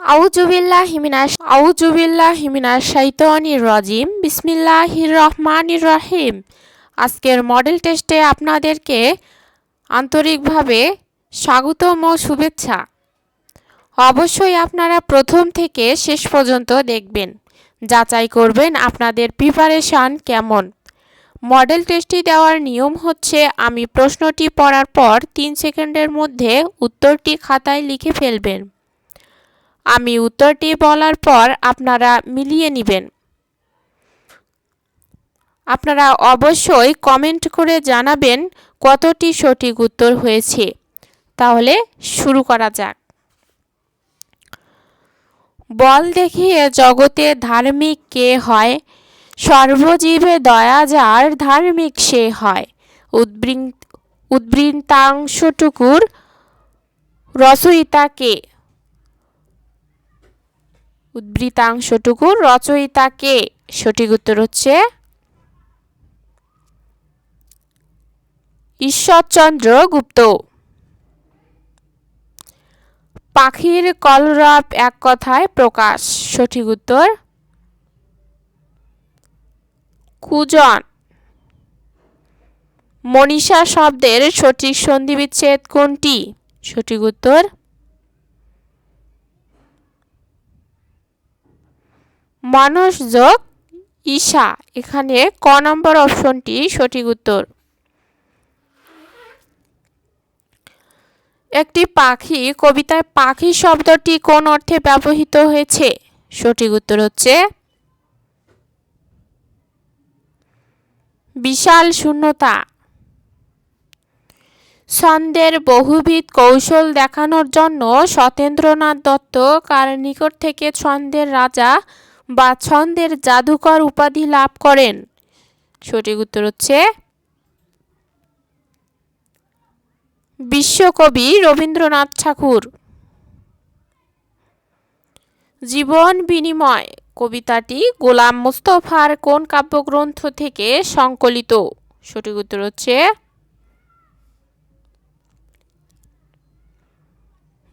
আউযুবিল্লাহি মিনাশ শাইতানির রাজিম বিসমিল্লাহির রহমানির রহিম। আজকের মডেল টেস্টে আপনাদেরকে আন্তরিকভাবে স্বাগতম ও শুভেচ্ছা। অবশ্যই আপনারা প্রথম থেকে শেষ পর্যন্ত দেখবেন, যাচাই করবেন আপনাদের প্রিপারেশন কেমন। মডেল টেস্টটি দেওয়ার নিয়ম হচ্ছে, আমি প্রশ্নটি পড়ার পর 3 সেকেন্ডের মধ্যে উত্তরটি খাতায় লিখে ফেলবেন। আমি উত্তরটি বলার পর আপনারা মিলিয়ে নেবেন। আপনারা অবশ্যই কমেন্ট করে জানাবেন কতটি সঠিক উত্তর হয়েছে। তাহলে শুরু করা যাক। বল দেখিয়ে জগতে ধার্মিক কে হয়? সর্বজীবে দয়া যার ধার্মিক সে হয়। উদ্বৃত্তাংশটুকুর রচয়িতা কে? উদ্বৃত্তাংশটুকুর রচয়িতা কে? সঠিক উত্তর হচ্ছে ঈশ্বরচন্দ্র গুপ্ত। পাখির কলরব এক কথায় প্রকাশ। সঠিক উত্তর কুজন। মনীষা শব্দের সঠিক সন্ধিবিচ্ছেদ কোনটি? সঠিক উত্তর মানস যোগ ঈশা। এখানে ক নম্বর অপশনটি সঠিক উত্তর। একটি পাখি কবিতায় পাখি শব্দটি কোন অর্থে ব্যবহৃত হয়েছে? সঠিক উত্তর হচ্ছে বিশাল শূন্যতা। ছন্দের বহুবিধ কৌশল দেখানোর জন্য সত্যেন্দ্রনাথ দত্ত কার নিকট থেকে ছন্দের রাজা বা ছন্দের জাদুকর উপাধি লাভ করেন? সঠিক উত্তর হচ্ছে বিশ্বকবি রবীন্দ্রনাথ ঠাকুর। জীবন বিনিময় কবিতাটি গোলাম মোস্তফার কোন কাব্যগ্রন্থ থেকে সংকলিত? সঠিক উত্তর হচ্ছে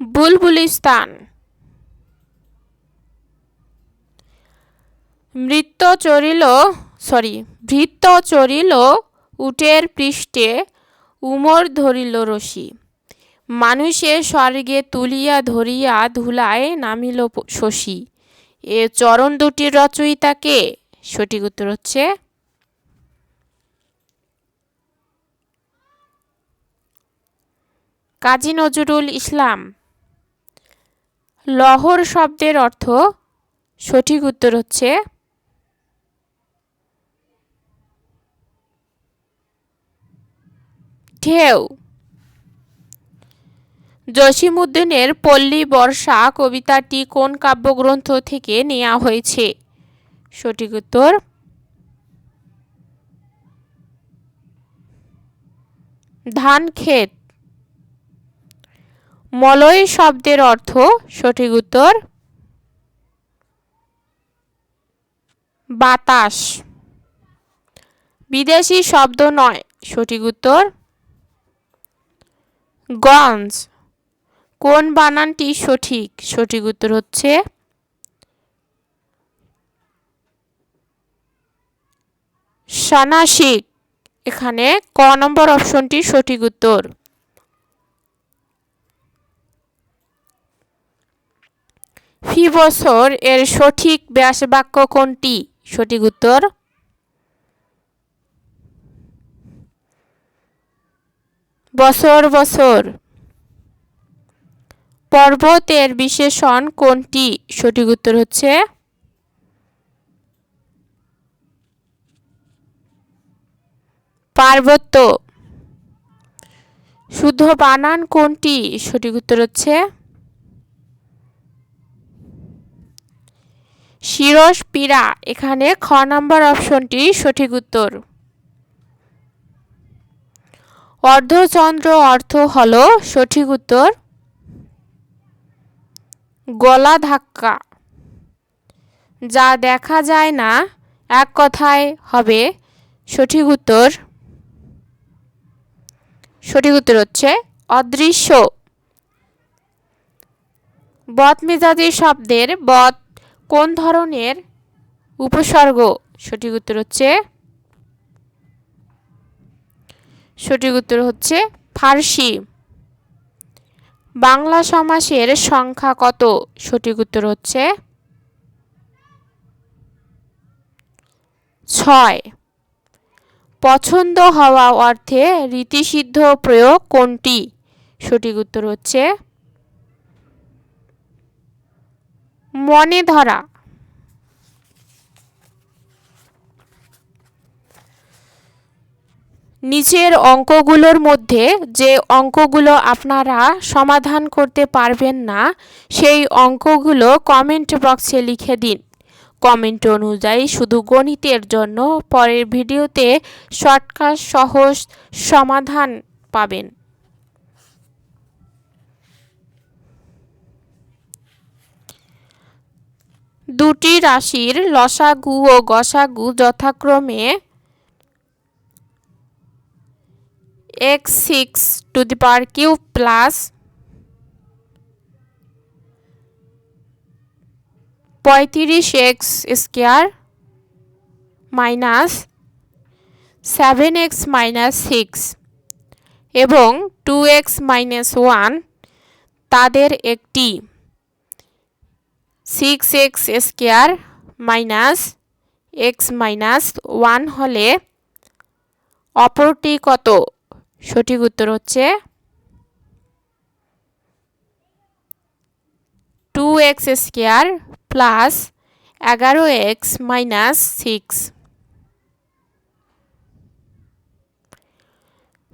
বুলবুলিস্তান। ভৃত্য চরিল উটের পৃষ্ঠে উমর ধরিল রশি। মানুষে স্বর্গে তুলিয়া ধরিয়া ধুলায় নামিল শশী। এ চরণ দুটির রচয়িতা কে? সঠিক উত্তর হচ্ছে কাজী নজরুল ইসলাম। লহর শব্দের অর্থ? সঠিক উত্তর হচ্ছে ঢেউ। জসীমউদ্দীনের পল্লী বর্ষা কবিতাটি কোন কাব্যগ্রন্থ থেকে নেওয়া হয়েছে? সঠিক উত্তর ধানক্ষেত। মলয় শব্দের অর্থ? সঠিক উত্তর বাতাস। বিদেশি শব্দ নয়। সঠিক উত্তর গঞ্জ। কোন বানানটি সঠিক? সঠিক উত্তর হচ্ছে সনাসিক। এখানে ক নম্বর অপশনটি সঠিক উত্তর। ফি বছর এর সঠিক ব্যাসবাক্য কোনটি? সঠিক উত্তর বছর বছর। পর্বতের বিশেষণ কোনটি? সঠিক উত্তর হচ্ছে পার্বত্য। শুদ্ধ বানান কোনটি? সঠিক উত্তর হচ্ছে শিরস্পীড়া। এখানে খ নম্বর অপশনটি সঠিক উত্তর। অর্ধচন্দ্র অর্থ হল? সঠিক উত্তর গলা ধাক্কা। যা দেখা যায় না এক কথায় হবে? সঠিক উত্তর হচ্ছে অদৃশ্য। বদমেজাজি শব্দের বদ কোন ধরনের উপসর্গ? সঠিক উত্তর হচ্ছে ফার্সি। বাংলা সমাসের সংখ্যা কত? সঠিক উত্তর হচ্ছে 6। পছন্দ হওয়া অর্থে রীতিসিদ্ধ প্রয়োগ কোনটি? সঠিক উত্তর হচ্ছে মনে ধরা। নিচের অঙ্কগুলোর মধ্যে যে অঙ্কগুলো আপনারা সমাধান করতে পারবেন না সেই অঙ্কগুলো কমেন্ট বক্সে লিখে দিন। কমেন্ট অনুযায়ী শুধু গণিতের জন্য পরের ভিডিওতে শর্টকাট সহজ সমাধান পাবেন। দুটি রাশির লসাগু ও গসাগু যথাক্রমে x6³ plus 35x² minus 7x - 6 এবং 2x - 1 তাদের একটি 6x² মাইনাস x - 1 হলে অপরটি কত? সঠিক উত্তর হচ্ছে 2x² প্লাস 11x - 6।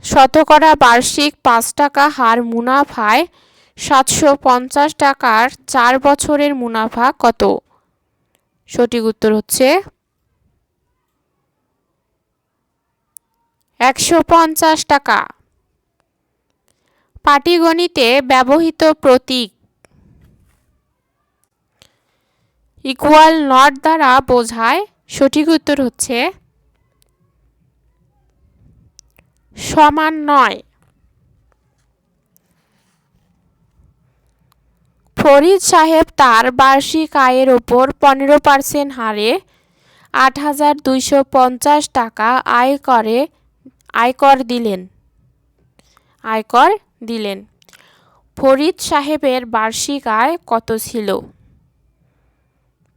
শতকরা বার্ষিক 5 টাকা হার মুনাফায় 750 টাকার 4 বছরের মুনাফা কত? সঠিক উত্তর হচ্ছে 150 টাকা। পাটিগণিতে ব্যবহৃত প্রতীক ইকুয়াল নট দ্বারা বোঝায়। সঠিক উত্তর হচ্ছে সমান নয়। ফরিদ সাহেব তার বার্ষিক আয়ের উপর 15% হারে 8,250 টাকা আয়কর দিলেন। ফরিদ সাহেবের বার্ষিক আয় কত ছিল?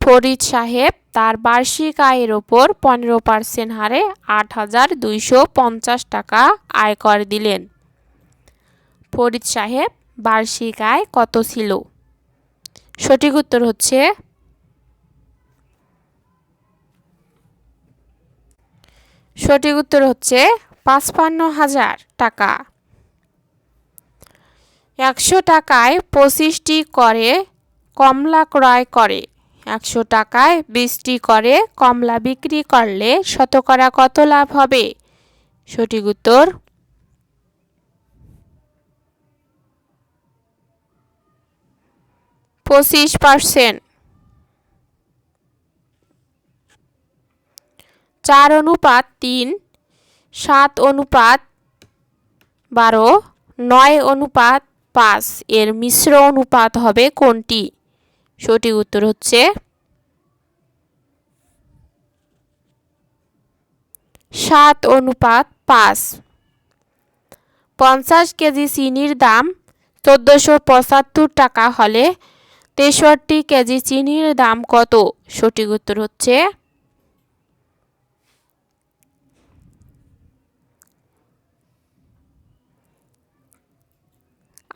ফরিদ সাহেব তার বার্ষিক আয়ের উপর 15% হারে 8,250 টাকা আয়কর দিলেন। ফরিদ সাহেব বার্ষিক আয় কত ছিল? সঠিক উত্তর হচ্ছে 55,000 টাকা। 100 টাকায় 25টি করে কমলা ক্রয় করে, 100 টাকায় 20টি করে কমলা বিক্রি করলে শতকরা কত লাভ হবে? সঠিক উত্তর 25%। 4:3, 7:12, 9:5 এর মিশ্র অনুপাত হবে কোনটি? সঠিক উত্তর হচ্ছে 7:5। 50 কেজি চিনির দাম 1475 টাকা হলে 63 কেজি চিনির দাম কত? সঠিক উত্তর হচ্ছে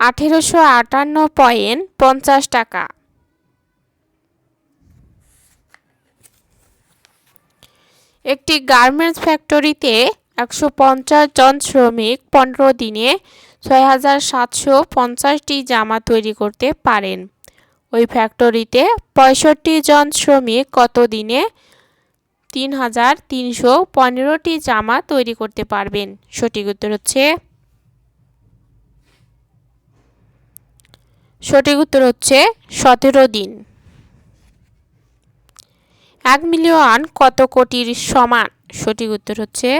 1858.50 টাকা। একটি গার্মেন্টস ফ্যাক্টরিতে 150 জন শ্রমিক 15 দিনে 6,750টি জামা তৈরি করতে পারেন। ওই ফ্যাক্টরিতে 65 জন শ্রমিক কত দিনে 3,315টি জামা তৈরি করতে পারবেন? সঠিক উত্তর হচ্ছে 17 দিন। 1 মিলিয়ন কত কোটির সমান? সঠিক উত্তর হচ্ছে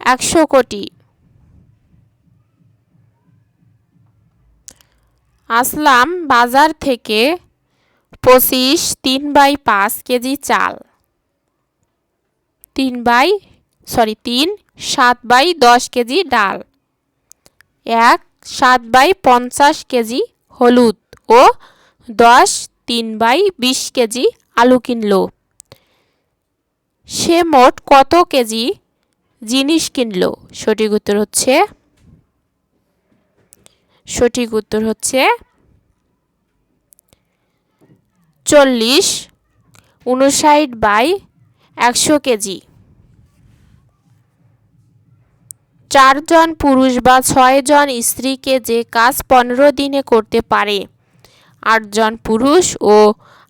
100 কোটি। আসলাম বাজার থেকে 3/5 কেজি চাল 7/10 কেজি ডাল 7/50 কেজি হলুদ ও 3/20 কেজি আলু কিনল। সে মোট কত কেজি জিনিস কিনল? সঠিক উত্তর হচ্ছে 40/59/100 কেজি। 4 জন পুরুষ বা 6 জন স্ত্রীকে যে কাজ 15 দিনে করতে পারে, 8 জন পুরুষ ও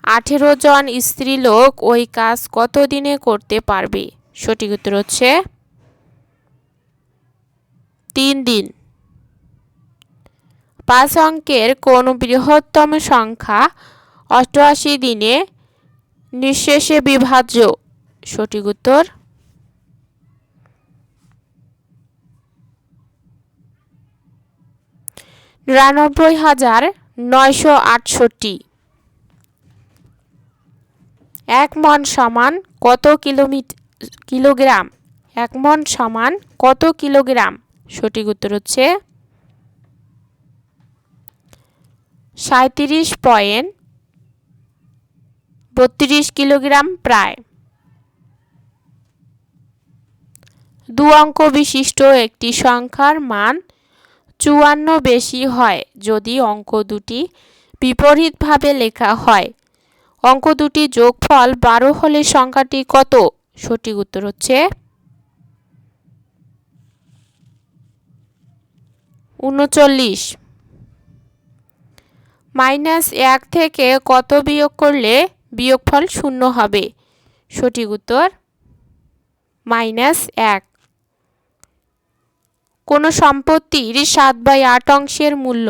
18 জন স্ত্রীলোক ওই কাজ কত দিনে করতে পারবে? সঠিক উত্তর হচ্ছে 3 দিন। 5 অঙ্কের কোন বৃহত্তম সংখ্যা 88 দিনে নিঃশেষে বিভাজ্য? সঠিক উত্তর 99,968। 1 মণ সমান কত কিলোগ্রাম? 1 মণ সমান কত কিলোগ্রাম? সঠিক উত্তর হচ্ছে 37.32 কিলোগ্রাম প্রায়। 2 অঙ্ক বিশিষ্ট একটি সংখ্যার মান 54 বেশি হয় যদি অঙ্ক দুটি বিপরীতভাবে লেখা হয়। অঙ্ক দুটি যোগফল 12 হলে সংখ্যাটি কত? সঠিক উত্তর হচ্ছে 39। -1 থেকে কত বিয়োগ করলে বিয়োগফল 0 হবে? সঠিক উত্তর -1। কোন সম্পত্তির 7/8 অংশের মূল্য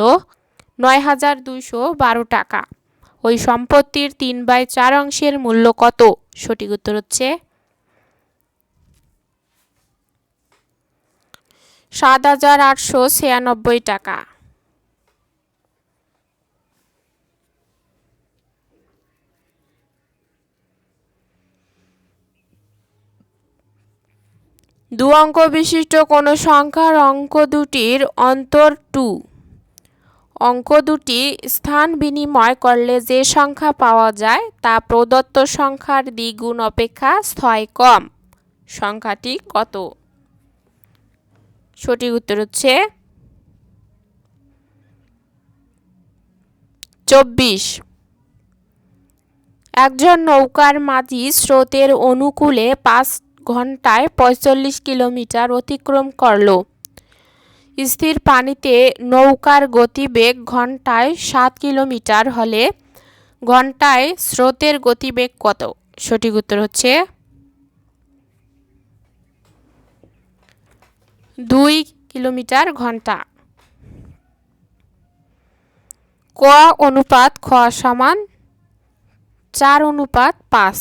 9,212 টাকা। ওই সম্পত্তির 3/4 অংশের মূল্য কত? সঠিক উত্তর হচ্ছে 7,896 টাকা। দু অঙ্ক বিশিষ্ট কোন সংখ্যার অঙ্ক দুটির অন্তর 2। অঙ্ক দুটি স্থান বিনিময় করলে যে সংখ্যা পাওয়া যায় তা প্রদত্ত সংখ্যার দ্বিগুণ অপেক্ষা 6 কম। সংখ্যাটি কত? সঠিক উত্তর হচ্ছে 24। একজন নৌকার মাঝি স্রোতের অনুকূলে 5 ঘন্টায় 45 কিলোমিটার অতিক্রম করল। স্থির পানিতে নৌকার গতিবেগ ঘন্টায় 7 কিলোমিটার হলে ঘন্টায় স্রোতের গতিবেগ কত? সঠিক উত্তর হচ্ছে 2 কিলোমিটার ঘন্টা। ক অনুপাত খ সমান 4:5।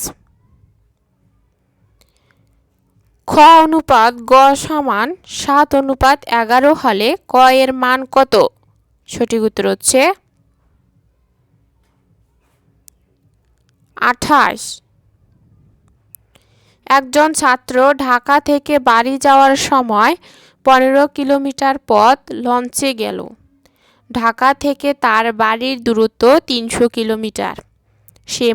খ অনুপাত গ সমান 7:11 হলে ক এর মান কত? সঠিক উত্তর হচ্ছে 28। একজন ছাত্র ঢাকা থেকে বাড়ি যাওয়ার সময় 15 কিলোমিটার পথ লঞ্চে গেল। ঢাকা থেকে তার বাড়ির দূরত্ব 300 কিলোমিটার। সে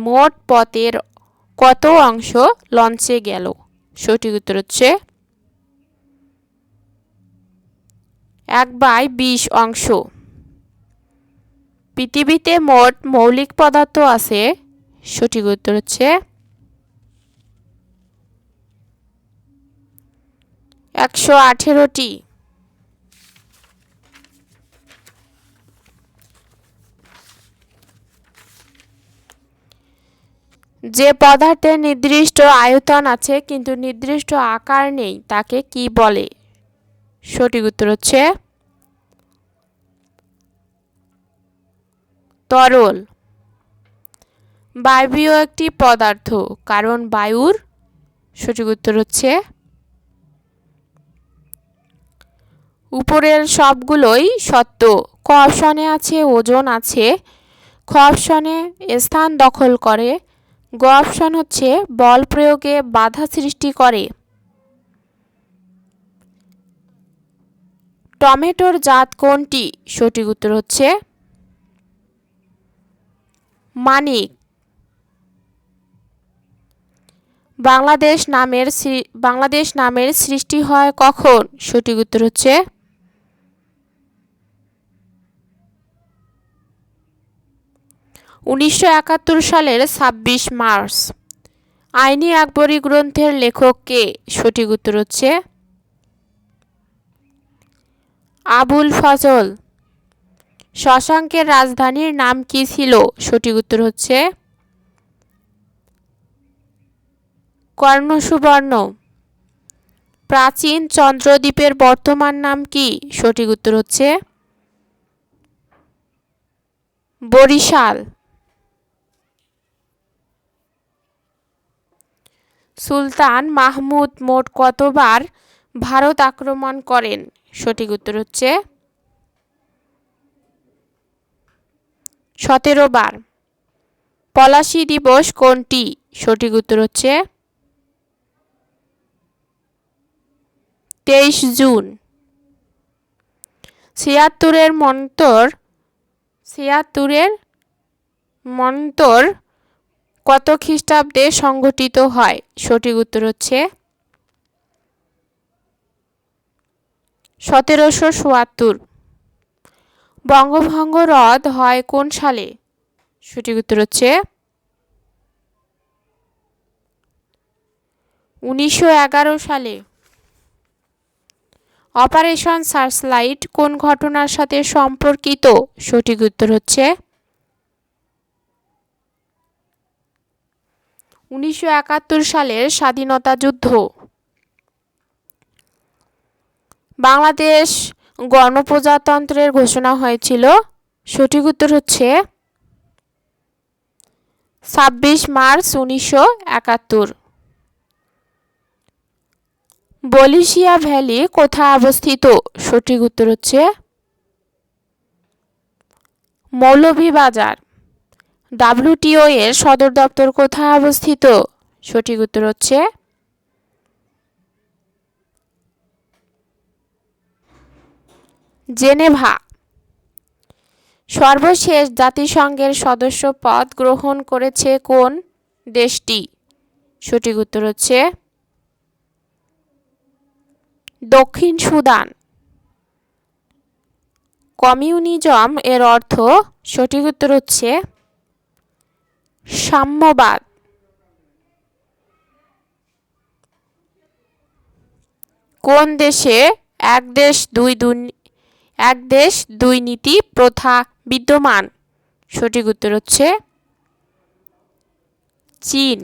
মোট পথের কত অংশ লঞ্চে গেল? সঠিক উত্তর হচ্ছে 1/20 অংশ। পৃথিবীতে মোট মৌলিক পদার্থ আছে? সঠিক উত্তর হচ্ছে 118টি। যে পদার্থের নির্দিষ্ট আয়তন আছে কিন্তু নির্দিষ্ট আকার নেই তাকে কি বলে? সঠিক উত্তর হচ্ছে তরল। বায়বীয় একটি পদার্থ কারণ বায়ুর। সঠিক উত্তর হচ্ছে উপরের সবগুলোই সত্য। ক অপশনে আছে ওজন আছে, খ অপশনে স্থান দখল করে, গ অপশন হচ্ছে বল প্রয়োগে বাধা সৃষ্টি করে। টমেটোর জাত কোনটি? সঠিক উত্তর হচ্ছে মানিক। বাংলাদেশ নামের সৃষ্টি হয় কখন? সঠিক উত্তর হচ্ছে 1971 সালের 26 মার্চ। আইনি আকবরী গ্রন্থের লেখক কে? সঠিক উত্তর হচ্ছে আবুল ফজল। শশাঙ্কের রাজধানীর নাম কি ছিল? সঠিক উত্তর হচ্ছে কর্ণসুবর্ণ। প্রাচীন চন্দ্রদ্বীপের বর্তমান নাম কি? সঠিক উত্তর হচ্ছে বরিশাল। সুলতান মাহমুদ মোট কতবার ভারত আক্রমণ করেন? সঠিক উত্তর হচ্ছে 17 বার। পলাশী দিবস কোনটি? সঠিক উত্তর হচ্ছে 23 জুন। ছিয়াত্তরের মন্তর কত খ্রিস্টাব্দে সংঘটিত হয়? সঠিক উত্তর হচ্ছে 1774। বঙ্গভঙ্গ রদ হয় কোন সালে? সঠিক উত্তর হচ্ছে 1911 সালে। অপারেশন সার্চলাইট কোন ঘটনার সাথে সম্পর্কিত? সঠিক উত্তর হচ্ছে 1971 সালের স্বাধীনতা যুদ্ধ। বাংলাদেশ গণপ্রজাতন্ত্রের ঘোষণা হয়েছিল? সঠিক উত্তর হচ্ছে 26 মার্চ 1971। বলিশিয়া ভ্যালি কোথায় অবস্থিত? সঠিক উত্তর হচ্ছে মৌলভীবাজার। ডাব্লিউটিও এর সদর দপ্তর কোথায় অবস্থিত? সঠিক উত্তর হচ্ছে জেনেভা। সর্বশেষ জাতিসংঘের সদস্য পদ গ্রহণ করেছে কোন দেশটি? সঠিক উত্তর হচ্ছে দক্ষিণ সুদান। কমিউনিজম এর অর্থ? সঠিক উত্তর হচ্ছে সাম্যবাদ। কোন দেশে এক দেশ দুই নীতি প্রথা বিদ্যমান? সঠিক উত্তর হচ্ছে চীন।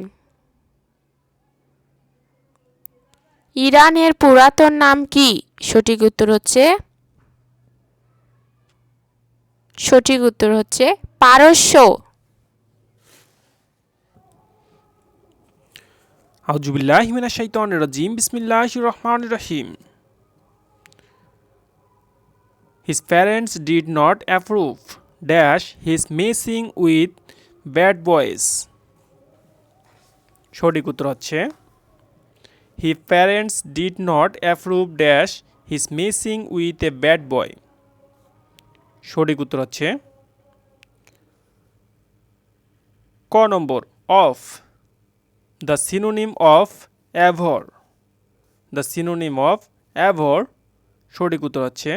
ইরানের পুরাতন নাম কি? সঠিক উত্তর হচ্ছে পারস্য। আউযুবিল্লাহি মিনাশ শাইতানির রাজিম বিসমিল্লাহির রহমানির রহিম। His parents did not approve dash his messing with bad boys. সঠিক উত্তর হচ্ছে His parents did not approve dash his messing with a bad boy. সঠিক উত্তর হচ্ছে ক নম্বর of. The synonym of abhor. The synonym of abhor. সঠিক উত্তর হচ্ছে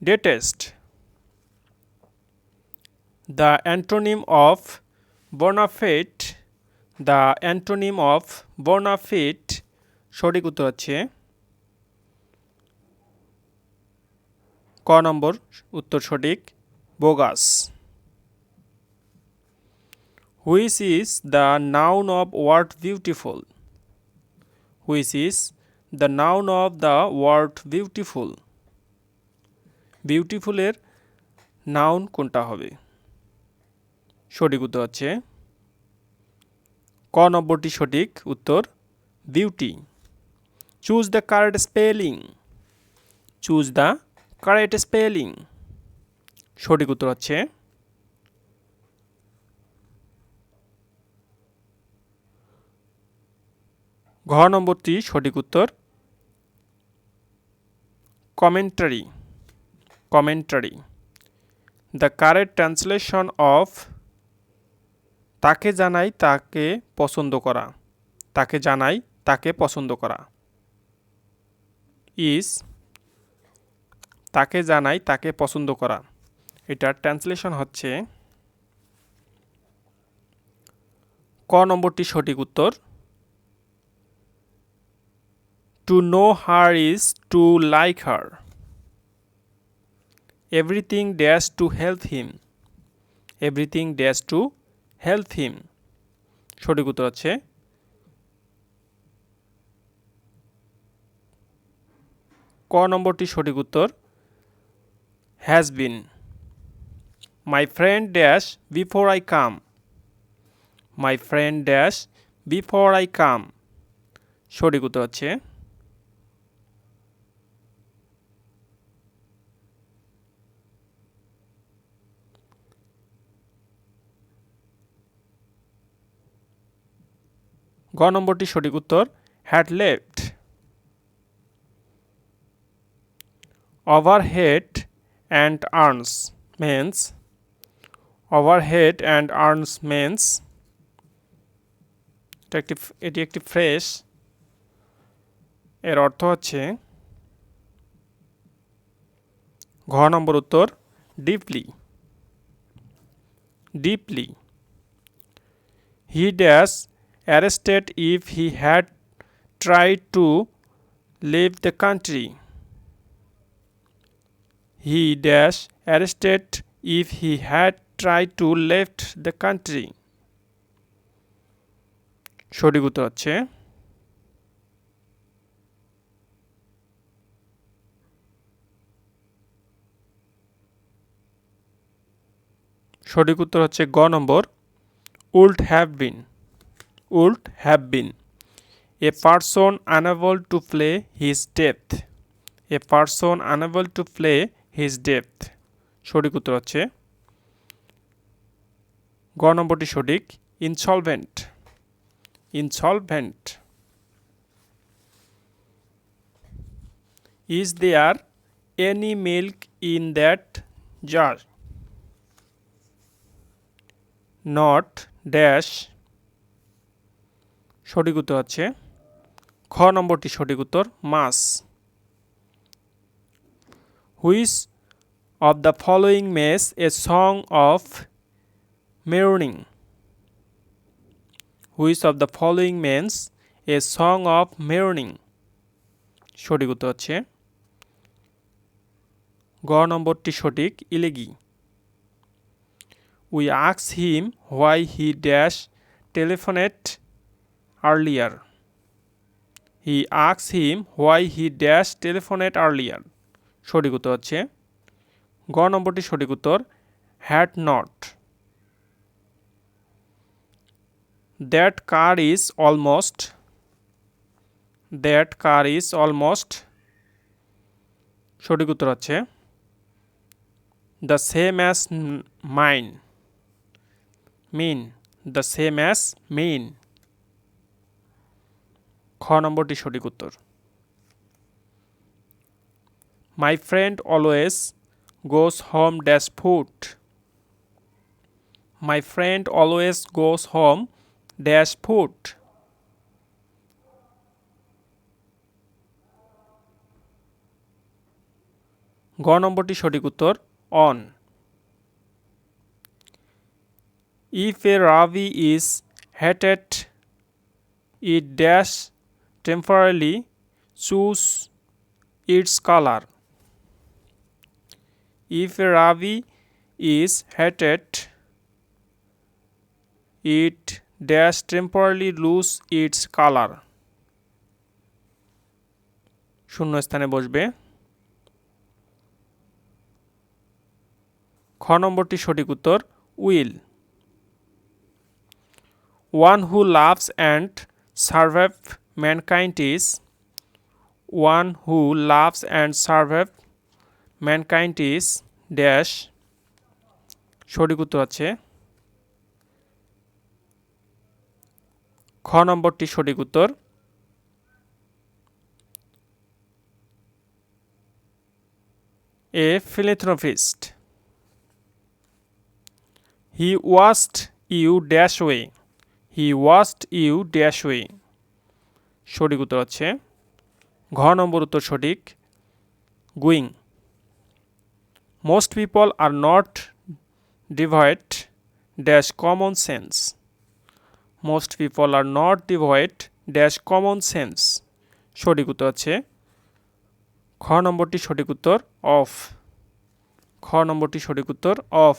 detest. The antonym of bona fide. The antonym of bona fide. সঠিক উত্তর হচ্ছে ক নম্বর উত্তর সঠিক bogus. Which is the noun of word beautiful? Which is the noun of the word beautiful? Beautiful এর noun কোনটা হবে? সঠিক উত্তর হচ্ছে ক নম্বরটি সঠিক উত্তর beauty. Choose the correct spelling. Choose the correct spelling. সঠিক উত্তর হচ্ছে ঘ নম্বরটি সঠিক উত্তর commentary. Commentary. The correct translation of তাকে জানাই তাকে পছন্দ করা। তাকে জানাই তাকে পছন্দ করা ইজ তাকে জানাই তাকে পছন্দ করা। এটার ট্রান্সলেশন হচ্ছে ক নম্বরটি সঠিক উত্তর to know her is to like her. Everything dash to help him. Everything dash to help him. সঠিক উত্তর হচ্ছে ক নম্বরটি সঠিক উত্তর has been. My friend dash before I come. My friend dash before I come. সঠিক উত্তর হচ্ছে গ নম্বরটি সঠিক উত্তর had left. Overhead and earns men's. Overhead and earns men's এটি একটি ফ্রেজ। এর অর্থ হচ্ছে ঘ নম্বর উত্তর deeply. Deeply. He dash arrested if he had tried to leave the country. He dash arrested if he had tried to left the country. সঠিক উত্তর হচ্ছে সঠিক উত্তর হচ্ছে গ নম্বর would have been. Would have been. A person unable to play his depth. A person unable to play his depth. সঠিক উত্তর হচ্ছে গ নম্বরটি সঠিক insolvent. Insolvent. Is there any milk in that jar? Not dash. সঠিক উত্তর হচ্ছে খ নম্বরটি সঠিক উত্তর মাস। Which of the following means a song of mourning. Which of the following means a song of mourning. সঠিক উত্তর হচ্ছে গ নম্বরটি সঠিক elegy. We ask him why he dash telephoned earlier. He asked him why he dash telephoned earlier. সঠিক উত্তর হচ্ছে গ নম্বরটি সঠিক উত্তর had not. That car is almost. That car is almost. সঠিক উত্তর হচ্ছে the same as mine. Mean. The same as mean. খ নম্বরটি সঠিক উত্তর my friend always goes home dash food. My friend always goes home dash food. গ নম্বরটি সঠিক উত্তর on. If A Ravi is hated it dash temporarily choose its color. If a ravi is hated, it dash temporarily lose its color. শূন্য স্থানে বসবে। খ নম্বরটি সঠিক উত্তর will. One who loves and survive mankind is one who loves and survive mankind is dash. সঠিক উত্তর আছে খ নম্বরটি সঠিক উত্তর। এ philanthropist. He washed you dash away. He washed you dash away. সঠিক উত্তর হচ্ছে ঘ নম্বর উত্তর সঠিক going. Most people are not devoid dash common sense. Most people are not devoid dash common sense. সঠিক উত্তর হচ্ছে খ নম্বরটি সঠিক উত্তর অফ। খ নম্বরটি সঠিক উত্তর অফ।